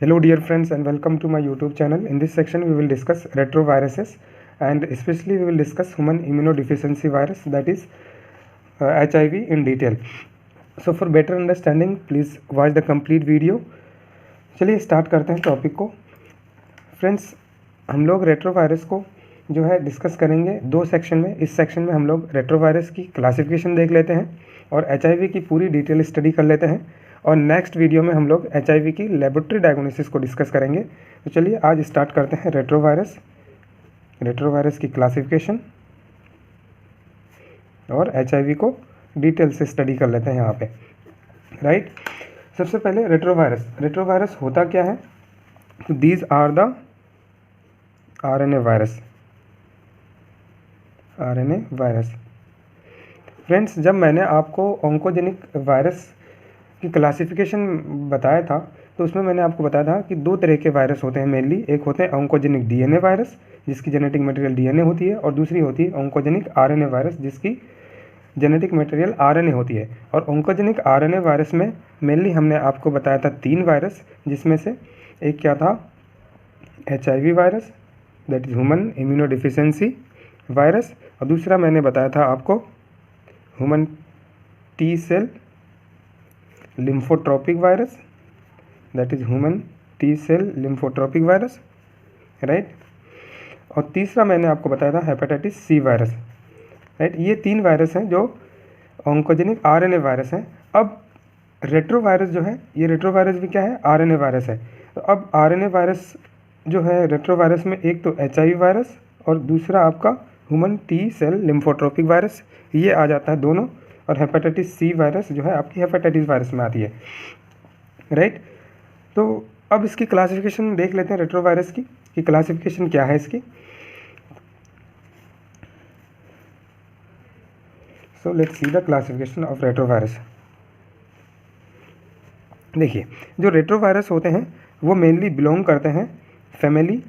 Hello dear friends and welcome to my YouTube channel. In this section we will discuss retroviruses and especially we will discuss human immunodeficiency virus, that is HIV in detail. So for better understanding please watch the complete video. चलिए start करते हैं topic को. Friends, हम लोग retrovirus को जो है discuss करेंगे दो सेक्शन में. इस सेक्शन में हम लोग रेट्रोवायरस की क्लासिफिकेशन देख लेते हैं और HIV की पूरी डिटेल स्टडी कर लेते हैं और नेक्स्ट वीडियो में हम लोग HIV की लेबोरेटरी डायग्नोसिस को डिस्कस करेंगे. तो चलिए आज स्टार्ट करते हैं रेट्रोवायरस की क्लासिफिकेशन और HIV को डिटेल से स्टडी कर लेते हैं यहाँ पे. राइट, सबसे पहले रेट्रोवायरस होता क्या है. तो these are the RNA virus. Friends, जब मैंने आपको ऑन्कोजेनिक वायरस की क्लासिफिकेशन बताया था तो उसमें मैंने आपको बताया था कि दो तरह के वायरस होते हैं मेनली. एक होते हैं ऑन्कोजेनिक DNA वायरस जिसकी जेनेटिक मटेरियल DNA होती है और दूसरी होती है ऑन्कोजेनिक RNA वायरस जिसकी जेनेटिक मटेरियल RNA होती है. और ऑन्कोजेनिक RNA वायरस में मेनली हमने आपको बताया था 3 वायरस, जिसमें से एक क्या था, HIV virus, that is human immunodeficiency virus, और दूसरा मैंने बताया था आपको human T cell lymphotropic virus, that is human T cell lymphotropic virus. Right, और तीसरा मैंने आपको बताया था हेपेटाइटिस C वायरस. राइट, ये 3 वायरस हैं जो ऑन्कोजेनिक RNA वायरस हैं. अब रेट्रोवायरस जो है, ये रेट्रोवायरस भी क्या है, RNA वायरस है. तो अब RNA वायरस जो है रेट्रोवायरस में एक तो HIV वायरस और दूसरा आपका human T cell lymphotropic virus, ये आ जाता है दोनों. और हेपेटाइटिस C वायरस जो है आपकी हेपेटाइटिस वायरस में आती है. राइट, तो अब इसकी क्लासिफिकेशन देख लेते हैं रेट्रोवायरस की कि क्लासिफिकेशन क्या है इसकी. So let's see the classification of retrovirus. देखिए, जो रेट्रोवायरस होते हैं वो मेनली बिलोंग करते हैं फैमिली.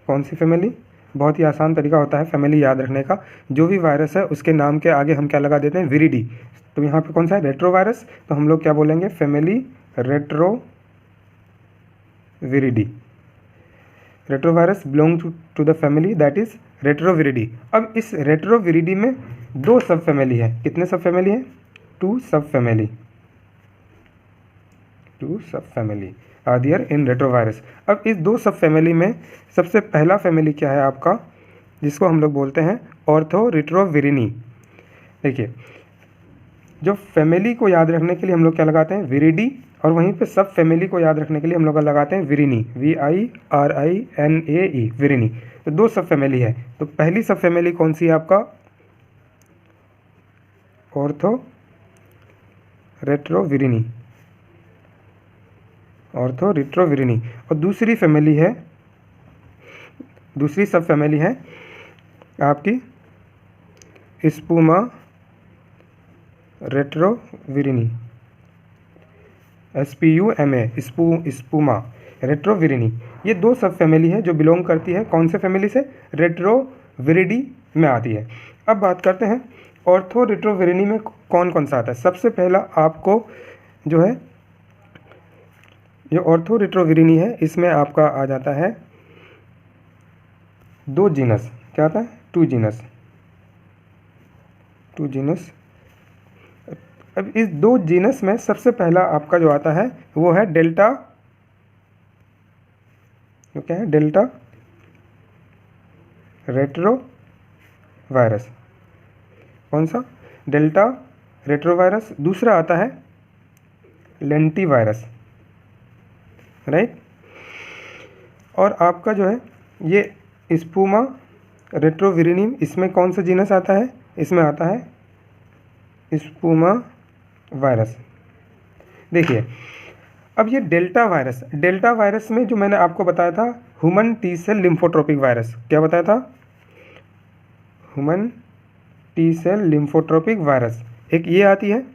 कौन सी फैमिली? बहुत ही आसान तरीका होता है फैमिली याद रखने का. जो भी वायरस है उसके नाम के आगे हम क्या लगा देते हैं, विरिडी. तो यहाँ पे कौन सा है, रेट्रोवायरस, तो हम लोग क्या बोलेंगे, family retroviridae. Retrovirus belong to the family that is retroviridae. अब इस रेट्रोविरिडी में 2 सब फैमिली है. कितने सब फैमिली है, 2 सब family are there in retrovirus. अब इस 2 सब फैमिली में सबसे पहला फैमिली क्या है आपका, जिसको हम लोग बोलते हैं ऑर्थोरिट्रोविरिनी. देखिए, जो फैमिली को याद रखने के लिए हम लोग क्या लगाते हैं, विरिडी, और वहीं पे सब फैमिली को याद रखने के लिए हम लोग लगाते हैं विरिनी, VIRINAE, विरिनी. तो 2 सब फैमिली है. तो पहली सब फैमिली कौन सी है आपका, ऑर्थोरिट्रोविरिनी. और दूसरी सब फैमिली है आपकी स्पूमा रेट्रोविरिनी, SPUMA, स्पूमा रेट्रोविरिनी. ये 2 सब फैमिली है जो बिलोंग करती है कौन से फैमिली से, रेट्रोविरिडी में आती है. अब बात करते हैं ऑर्थोरिट्रोविरिनी में कौन कौन सा आता है. सबसे पहला आपको जो है, जो ऑर्थोरिट्रोविरिनी है इसमें आपका आ जाता है 2 जीनस. क्या आता है, 2 जीनस. अब इस 2 जीनस में सबसे पहला आपका जो आता है वो है डेल्टा. तो क्या है, डेल्टा रेट्रोवायरस. कौन सा, डेल्टा रेट्रोवायरस. दूसरा आता है लेंटिवायरस. राइट, और आपका जो है ये स्पूमा रेट्रोविरिनी, इसमें कौन सा जीनस आता है, इसमें आता है स्पूमा वायरस. देखिए, अब ये डेल्टा वायरस में जो मैंने आपको बताया था human T cell lymphotropic virus, क्या बताया था, human T cell lymphotropic virus, एक ये आती है.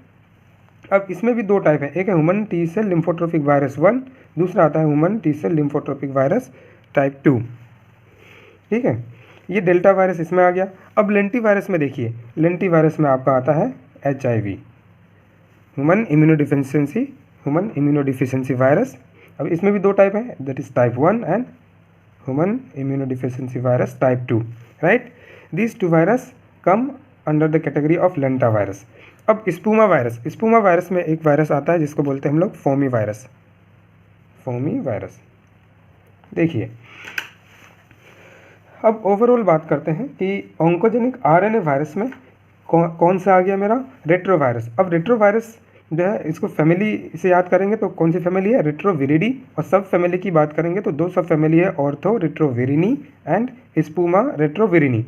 अब इसमें भी 2 टाइप है, एक है human T cell lymphotropic virus 1, दूसरा आता है human T cell lymphotropic virus type 2. ठीक है, ये डेल्टा वायरस इसमें आ गया. अब लेंटी वायरस में देखिए, लेंटी वायरस में आपका आता है HIV, ह्यूमन इम्यूनोडिफिशियंसी वायरस. अब इसमें भी दो टाइप है, that is type 1 and human immunodeficiency virus type 2, right. These two virus come under the category of lenti virus. अब स्पूमा वायरस में एक वायरस आता है जिसको बोलते हैं हम लोग फोमी वायरस। देखिए, अब ओवरऑल बात करते हैं कि ऑन्कोजेनिक आरएनए वायरस में कौन सा आ गया मेरा, रेट्रोवायरस। अब रेट्रोवायरस जो है, इसको फैमिली से याद करेंगे तो कौन सी फैमिली है, रेट्रोविरिडी। और सब फैमिली की बात करेंगे तो दो सब फैमिली है, ऑर्थो रेट्रोविरिनी एंड स्पूमा रेट्रोविरिनी।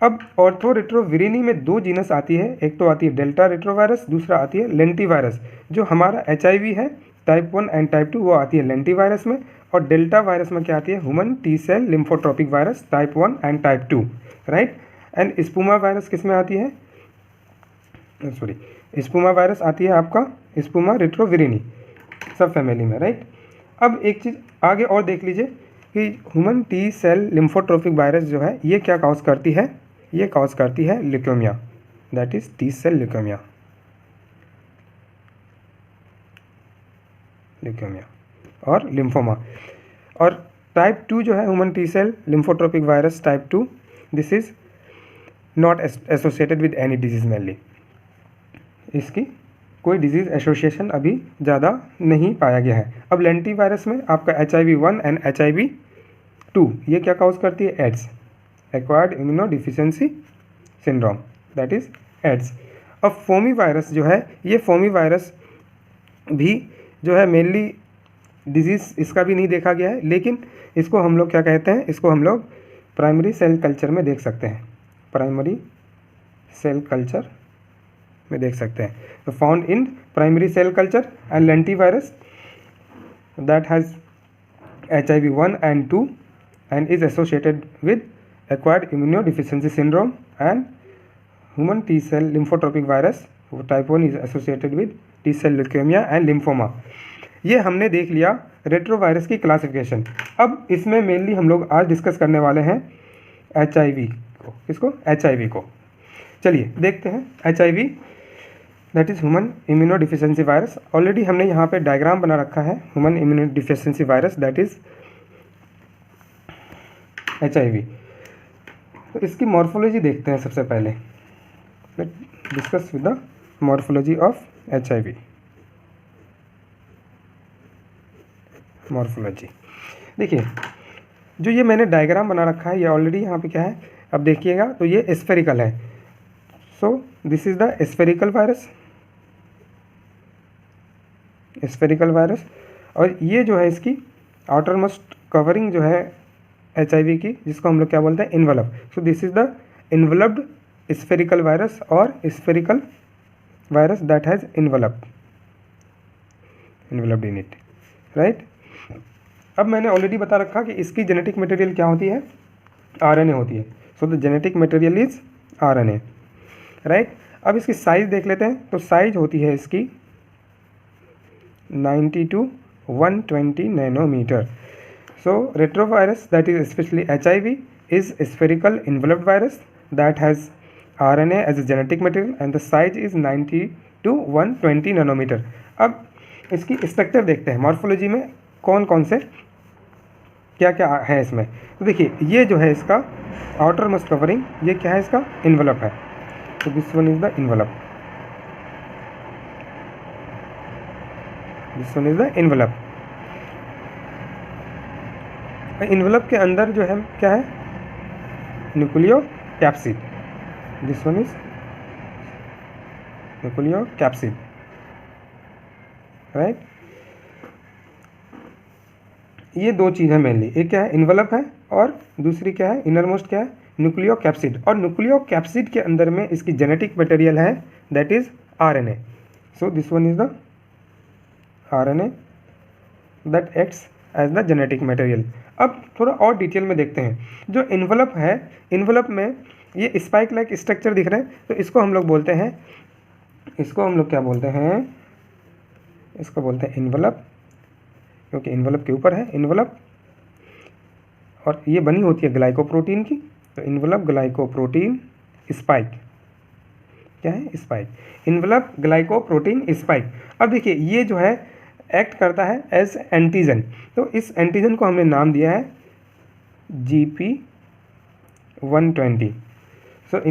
अब ऑर्थो रेट्रोविरिनी में दो जीनस आती है, एक तो आती है डेल्टा रेट्रोवायरस, दूसरा आती है लेंटीवायरस। जो हमारा HIV है टाइप 1 एंड टाइप 2 वो आती है लेंटीवायरस में, और डेल्टा वायरस में क्या आती है, human T cell lymphotropic virus type 1 and type 2, right. And spuma virus किस में आती है, स्पूमा वायरस आती है आपका स्पूमा रेट्रोविरिनी सब फैमिली में, राइट। अब एक चीज़ आगे और देख लीजिए कि human T cell lymphotropic virus जो है ये क्या कॉज करती है, ये कॉज करती है leukaemia, that is T cell leukaemia और लिम्फोमा। और टाइप 2 जो है human T cell lymphotropic virus type 2, this is not associated with any disease mainly, इसकी कोई डिजीज़ एसोसिएशन अभी ज़्यादा नहीं पाया गया है। अब लेंटी वायरस में आपका HIV-1 एंड HIV-2 ये क्या कॉज करती है, AIDS, acquired immunodeficiency syndrome, that is AIDS. अब फोमी वायरस जो है, ये फोमी वायरस भी जो है मेनली डिजीज़ इसका भी नहीं देखा गया है, लेकिन इसको हम लोग क्या कहते हैं, इसको हम लोग प्राइमरी सेल कल्चर में देख सकते हैं, प्राइमरी सेल कल्चर में देख सकते हैं। तो found in primary cell culture and lentivirus that has HIV-1 and 2 and is associated with acquired immunodeficiency syndrome, and human T cell lymphotropic virus type 1 is associated with T cell leukemia and lymphoma। ये हमने देख लिया retrovirus की classification. अब इसमें mainly हम लोग आज डिस्कस करने वाले हैं HIV को। किसको, HIV को। चलिए देखते हैं HIV that is human immunodeficiency virus. Already हमने यहाँ पे डायग्राम बना रखा है human immunodeficiency virus that is HIV। तो इसकी मॉर्फोलॉजी देखते हैं सबसे पहले, discuss with the morphology of HIV। Morphology देखिए, जो ये मैंने डायग्राम बना रखा है ये ऑलरेडी यहाँ पे क्या है, अब देखिएगा तो ये स्फेरिकल है। So this is the spherical virus, spherical virus. और ये जो है इसकी आउटर मोस्ट कवरिंग जो है HIV की, जिसको हम लोग क्या बोलते हैं, envelope. So this is the enveloped spherical virus और spherical virus that has enveloped in it, right. अब मैंने ऑलरेडी बता रखा कि इसकी जेनेटिक मटेरियल क्या होती है, RNA होती है। So the genetic material is RNA, right. अब इसकी साइज देख लेते हैं, तो साइज होती है इसकी 90 to 120 nanometre. So retrovirus that is specially HIV is a spherical enveloped virus that has RNA as a genetic material and the size is 90 to 120 nanometre. अब इसकी स्ट्रक्चर देखते हैं, मॉर्फोलॉजी में कौन कौन से क्या क्या है इसमें। तो देखिए, ये जो है इसका आउटर मोस्ट कवरिंग, ये क्या है, इसका इन्वेलप है। तो this one is the envelope, this one is the envelope. Envelope के अंदर जो है क्या है, nucleo capsid, this one is nucleo capsid, right. ये दो चीज़ है मेनली, एक क्या है इन्वेलप है और दूसरी क्या है, इनर मोस्ट क्या है, न्यूक्लियो कैप्सिड। और न्यूक्लियो कैप्सिड के अंदर में इसकी जेनेटिक मटेरियल है that is RNA। So this one is the RNA that acts as the genetic material. अब थोड़ा और डिटेल में देखते हैं, जो इन्वेलप है, इन्वेलप में ये स्पाइक लाइक स्ट्रक्चर दिख रहे हैं, तो इसको हम लोग बोलते हैं, इसको हम लोग क्या बोलते हैं, इसको बोलते हैं इन्वेलप, क्योंकि इन्वेलप के ऊपर है इन्वेलप, और ये बनी होती है ग्लाइकोप्रोटीन की। तो इन्वेलप ग्लाइकोप्रोटीन स्पाइक, क्या है, स्पाइक, इन्वेलप ग्लाइकोप्रोटीन स्पाइक। अब देखिए, ये जो है एक्ट करता है एज एंटीजन। तो इस एंटीजन को हमने नाम दिया है GP120। So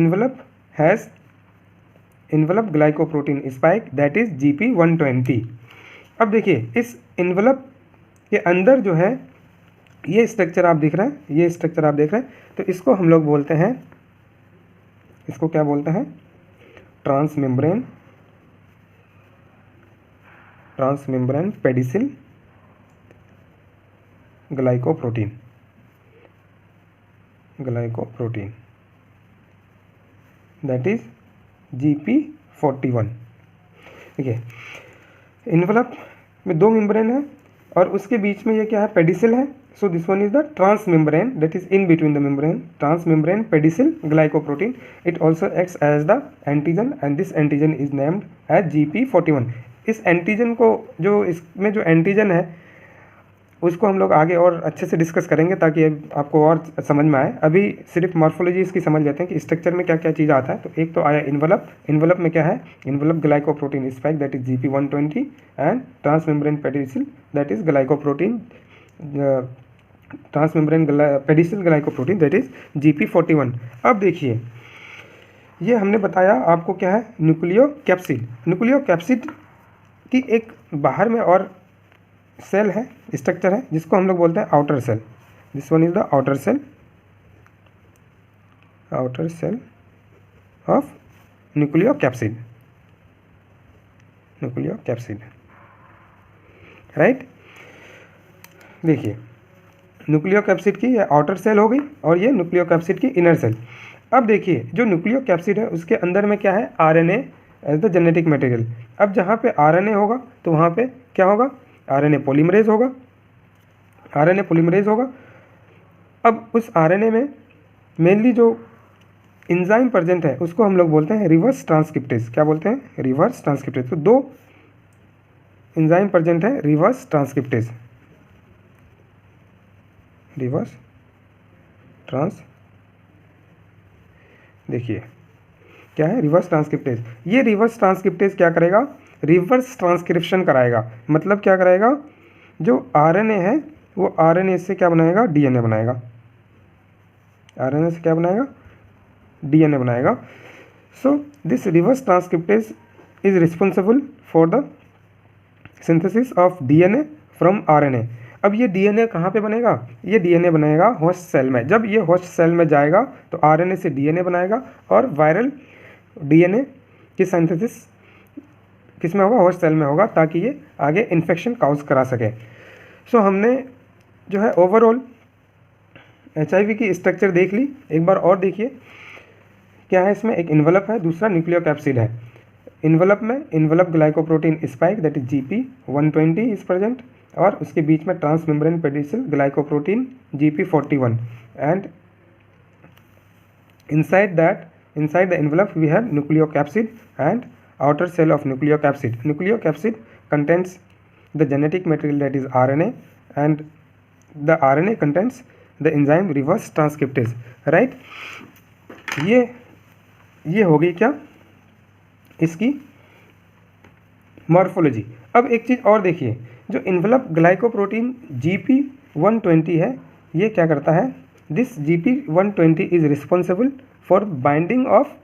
envelope glycoprotein spike that is GP120। अब देखिए इस इन्वलप के अंदर जो है ये स्ट्रक्चर आप देख रहे हैं, ये स्ट्रक्चर आप देख रहे हैं, तो इसको हम लोग बोलते हैं, इसको क्या बोलते हैं, transmembrane pedicel glycoprotein that is GP41। देखिए इन्वलप में 2 मेम्ब्रेन है और उसके बीच में ये क्या है, पेडिसिल है। So this one is the transmembrane that is in between the membrane, transmembrane pedicel glycoprotein. It also acts as the antigen and this antigen is named as GP41। इस एंटीजन को, जो इसमें जो एंटीजन है उसको हम लोग आगे और अच्छे से डिस्कस करेंगे ताकि आपको और समझ में आए। अभी सिर्फ मॉर्फोलॉजी इसकी समझ लेते हैं कि स्ट्रक्चर में क्या क्या चीज़ आता है। तो एक तो आया इन्वलप में क्या है, envelope glycoprotein spike that is GP120 and transmembrane pedicel that is pedicel glycoprotein that is GP41। अब देखिए ये हमने बताया आपको क्या है, न्यूक्लियोकैप्सिड की एक बाहर में और सेल है, स्ट्रक्चर है जिसको हम लोग बोलते हैं outer cell. This one is the outer cell of nucleocapsid right. देखिए न्यूक्लियोकैप्सिड की ये आउटर सेल हो गई और ये न्यूक्लियोकैप्सिड की इनर सेल। अब देखिए जो न्यूक्लियोकैप्सिड है उसके अंदर में क्या है, RNA as the genetic material. अब जहाँ पे RNA होगा तो वहाँ पे क्या होगा, RNA पॉलीमरेज होगा। अब उस RNA में मेनली जो एंजाइम प्रेजेंट है उसको हम लोग बोलते हैं रिवर्स ट्रांसक्रिप्टेज। क्या बोलते हैं, रिवर्स ट्रांसक्रिप्टेज। तो 2 एंजाइम प्रेजेंट है, रिवर्स ट्रांस, देखिए क्या है, रिवर्स ट्रांसक्रिप्टेज। ये रिवर्स ट्रांसक्रिप्टेज क्या करेगा, रिवर्स ट्रांसक्रिप्शन कराएगा। मतलब क्या कराएगा, जो RNA है वो RNA से क्या बनाएगा, DNA बनाएगा। RNA से क्या बनाएगा, DNA बनाएगा। So this reverse transcriptase is responsible for the synthesis of DNA from RNA। अब ये DNA कहाँ पे बनेगा, ये DNA बनेगा होस्ट सेल में। जब ये होस्ट सेल में जाएगा तो RNA से DNA बनाएगा और वायरल DNA की सिंथेसिस किस में होगा, होस्ट सेल में होगा, ताकि ये आगे इन्फेक्शन काउज करा सके। सो हमने जो है ओवरऑल HIV की स्ट्रक्चर देख ली। एक बार और देखिए क्या है, इसमें एक इन्वलप है, दूसरा न्यूक्लियोकैप्सिड है। इन्वलप में envelope glycoprotein spike that is GP120 is present और उसके बीच में transmembrane pedicel glycoprotein GP41 and inside the envelope we have nucleocapsid and outer cell of nucleocapsid contains the genetic material that is RNA and the RNA contains the enzyme reverse transcriptase right। ये हो गई क्या इसकी morphology. अब एक चीज़ और देखिए, जो इन्वलप ग्लाइकोप्रोटीन GP120 है ये क्या करता है, this GP120 is responsible for binding of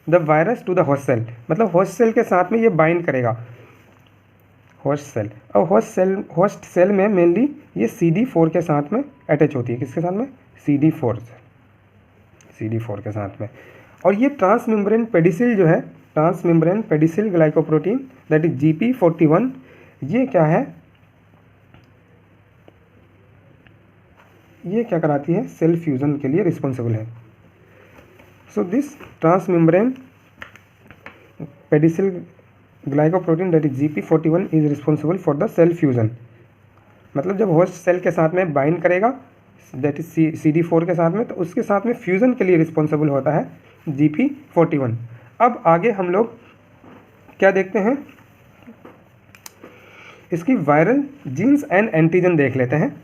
the virus to the host cell. मतलब होस्ट सेल के साथ में ये बाइंड करेगा, होस्ट सेल। और होस्ट सेल में मेनली ये CD4 के साथ में अटैच होती है। किसके साथ में, CD4 के साथ में। और ये ट्रांसमेम्ब्रेन पेडिसिल जो है, transmembrane pedicel glycoprotein that is GP41, ये क्या है, ये क्या कराती है, सेल फ्यूजन के लिए रिस्पॉन्सिबल है। So this transmembrane pedicel glycoprotein that is GP41 is responsible for the cell fusion. मतलब जब होस्ट सेल के साथ में बाइंड करेगा दैट इज CD4 के साथ में, तो उसके साथ में फ्यूजन के लिए रिस्पॉन्सिबल होता है GP41। अब आगे हम लोग क्या देखते हैं, इसकी वायरल जीन्स एंड एंटीजन देख लेते हैं।